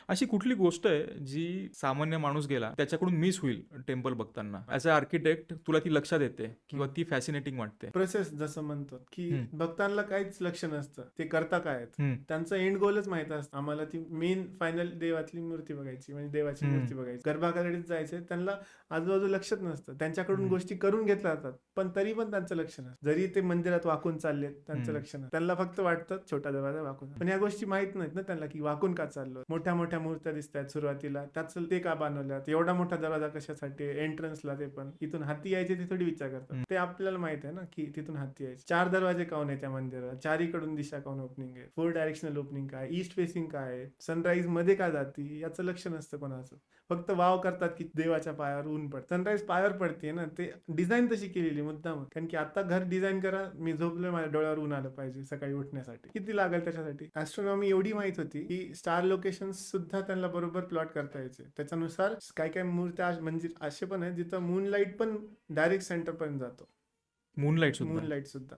अशी कुठली गोष्ट आहे जी सामान्य माणूस गेला त्याच्याकडून मिस होईल टेम्पल बघताना, ॲज अ आर्किटेक्ट तुला ती लक्षात येते किंवा ती फॅसिनेटिंग वाटते? प्रोसेस जसं म्हणतो की भक्तांना काहीच लक्ष नसतं ते करता काय आहेत. हम्म. त्यांचं एंड गोलच माहित असतं, आम्हाला ती मेन फायनल देवातली मूर्ती बघायची, म्हणजे देवाची मूर्ती बघायची, गर्भाकडे जायचंय. त्यांना आजूबाजू लक्षच नसतं, त्यांच्याकडून गोष्टी करून घेतल्या जातात पण तरी पण त्यांचं लक्ष नसतं. जरी ते मंदिरात वाकून चाललेत त्यांचं लक्ष नसतं, त्यांना फक्त वाटतं छोटा दरवाजा वाकून, पण या गोष्टी माहित नाहीत ना त्यांना की वाकून का चाललो. मोठ्या मोठ्या मूर्त्या दिसतात सुरुवातीला, त्याच ते का बनवल्यात, एवढा मोठा दरवाजा कशासाठी, एंट्रन्सला ते पण इथून हाती यायचे ते थोडी विचार करतात. ते आपल्याला माहित आहे ना की तिथून हाती यायचे. 4 दरवाजे काऊन आहे त्या मंदिराला, चारीकडून दिशा काऊन ओपनिंग आहे, 4 डायरेक्शनल ओपनिंग काय, ईस्ट फेसिंग काय आहे, सनराईज मध्ये का जाती, याचं लक्ष नसतं कोणाचं. फक्त वाव करतात की देवाच्या पायावर ऊन पडत, सनराईज पायावर पडते ना, ते डिझाईन तशी केलेली मुद्दाम. कारण की आता घर डिझाईन करा, मी झोपलोय माझ्या डोळ्यावर ऊन आलं पाहिजे सकाळी उठण्यासाठी, किती लागेल त्याच्यासाठी. ऍस्ट्रॉनॉमी एवढी माहित होती की स्टार लोकेशन सुद्धा त्यांना बरोबर प्लॉट करता यायचे. त्याच्यानुसार काय काय मूर्त्या म्हणजे असे पण आहेत जिथं मूनलाईट पण डायरेक्ट सेंटर पर्यंत जातो. मूनलाईट सुद्धा. मूनलाईट सुद्धा